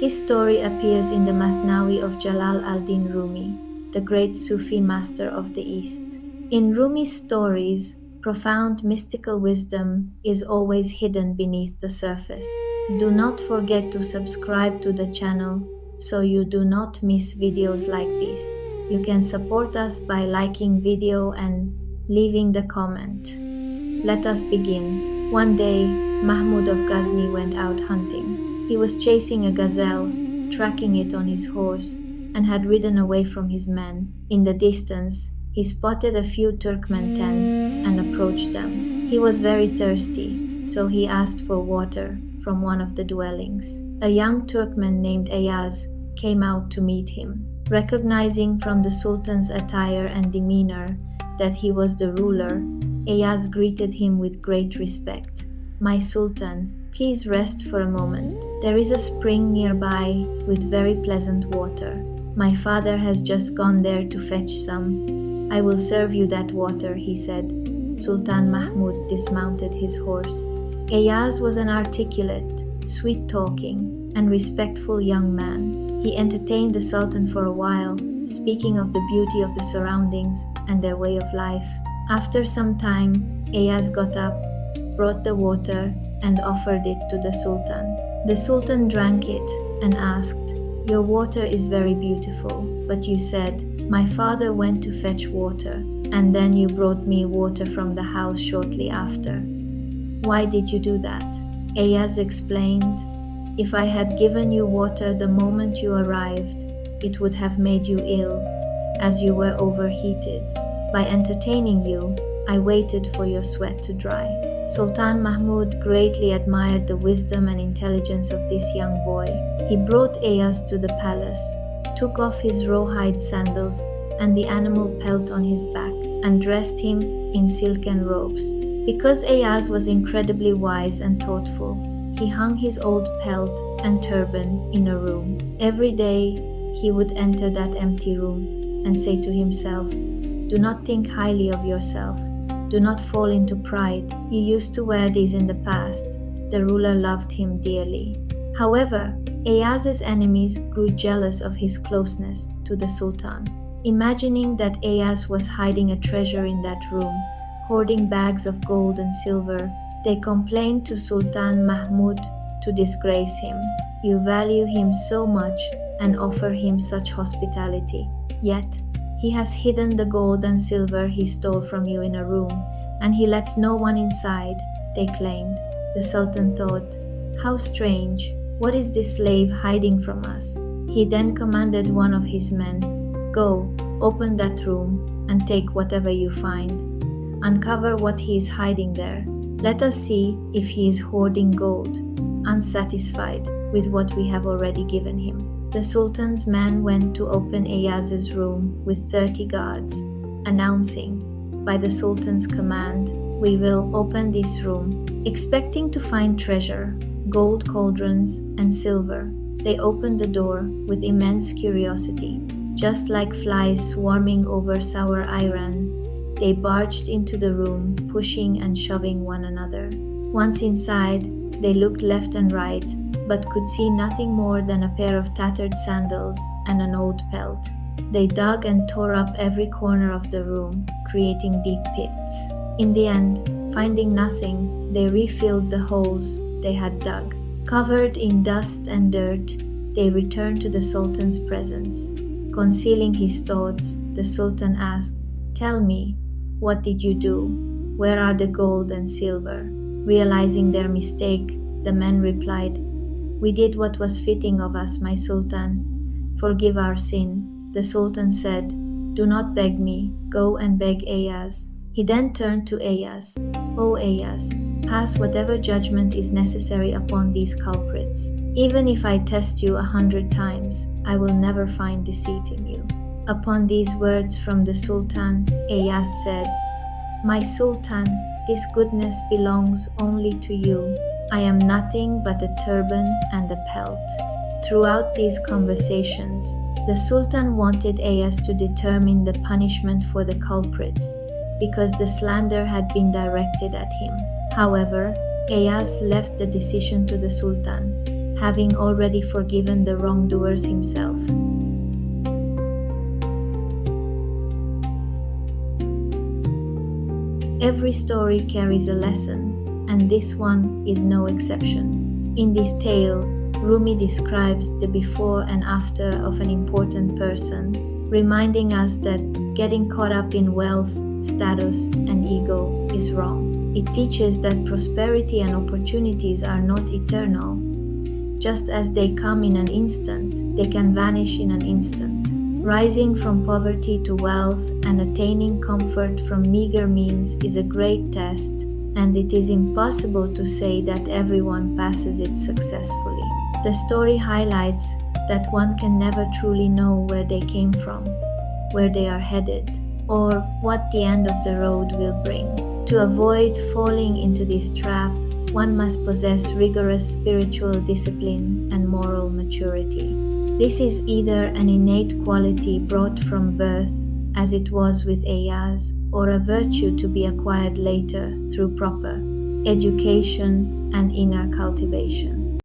His story appears in the Mathnawi of Jalaluddin Rumi, the great Sufi master of the East. In Rumi's stories, profound mystical wisdom is always hidden beneath the surface. Do not forget to subscribe to the channel so you do not miss videos like this. You can support us by liking video and leaving the comment. Let us begin. One day, Mahmud of Ghazni went out hunting. He was chasing a gazelle, tracking it on his horse, and had ridden away from his men. In the distance, he spotted a few Turkmen tents and approached them. He was very thirsty, so he asked for water from one of the dwellings. A young Turkman named Eyaz came out to meet him. Recognizing from the Sultan's attire and demeanor that he was the ruler, Eyaz greeted him with great respect. "My Sultan, please rest for a moment. There is a spring nearby with very pleasant water. My father has just gone there to fetch some. I will serve you that water," he said. Sultan Mahmud dismounted his horse. Eyaz was an articulate, sweet-talking, and respectful young man. He entertained the Sultan for a while, speaking of the beauty of the surroundings and their way of life. After some time, Eyaz got up, brought the water, and offered it to the Sultan. The Sultan drank it and asked, "Your water is very beautiful, but you said, 'My father went to fetch water, and then you brought me water from the house shortly after. Why did you do that?" Eyaz explained, "If I had given you water the moment you arrived, it would have made you ill, as you were overheated. By entertaining you, I waited for your sweat to dry." Sultan Mahmud greatly admired the wisdom and intelligence of this young boy. He brought Eyaz to the palace, took off his rawhide sandals and the animal pelt on his back, and dressed him in silken robes. Because Eyaz was incredibly wise and thoughtful, he hung his old pelt and turban in a room. Every day, he would enter that empty room and say to himself, "Do not think highly of yourself. Do not fall into pride. You used to wear these in the past." The ruler loved him dearly. However, Eyaz's enemies grew jealous of his closeness to the Sultan. Imagining that Eyaz was hiding a treasure in that room, hoarding bags of gold and silver, they complained to Sultan Mahmud to disgrace him. "You value him so much and offer him such hospitality. Yet, he has hidden the gold and silver he stole from you in a room, and he lets no one inside," they claimed. The Sultan thought, "How strange! What is this slave hiding from us?" He then commanded one of his men, "Go, open that room, and take whatever you find. Uncover what he is hiding there. Let us see if he is hoarding gold, unsatisfied with what we have already given him." The Sultan's man went to open Eyaz's room with 30 guards, announcing, "By the Sultan's command, we will open this room." Expecting to find treasure, gold cauldrons, and silver, they opened the door with immense curiosity. Just like flies swarming over sour iron, they barged into the room, pushing and shoving one another. Once inside, they looked left and right, but could see nothing more than a pair of tattered sandals and an old pelt. They dug and tore up every corner of the room, creating deep pits. In the end, finding nothing, they refilled the holes they had dug. Covered in dust and dirt, they returned to the Sultan's presence. Concealing his thoughts, the Sultan asked, "Tell me, what did you do? Where are the gold and silver?" Realizing their mistake, the men replied, "We did what was fitting of us, my Sultan. Forgive our sin." The Sultan said, "Do not beg me. Go and beg Eyaz." He then turned to Eyaz. "O Eyaz, pass whatever judgment is necessary upon these culprits. Even if I test you 100 times, I will never find deceit in you." Upon these words from the Sultan, Eyaz said, "My Sultan, this goodness belongs only to you. I am nothing but a turban and a pelt." Throughout these conversations, the Sultan wanted Eyaz to determine the punishment for the culprits, because the slander had been directed at him. However, Eyaz left the decision to the Sultan, having already forgiven the wrongdoers himself. Every story carries a lesson, and this one is no exception. In this tale, Rumi describes the before and after of an important person, reminding us that getting caught up in wealth, status, and ego is wrong. It teaches that prosperity and opportunities are not eternal. Just as they come in an instant, they can vanish in an instant. Rising from poverty to wealth and attaining comfort from meager means is a great test, and it is impossible to say that everyone passes it successfully. The story highlights that one can never truly know where they came from, where they are headed, or what the end of the road will bring. To avoid falling into this trap, one must possess rigorous spiritual discipline and moral maturity. This is either an innate quality brought from birth, as it was with Eyaz, or a virtue to be acquired later through proper education and inner cultivation.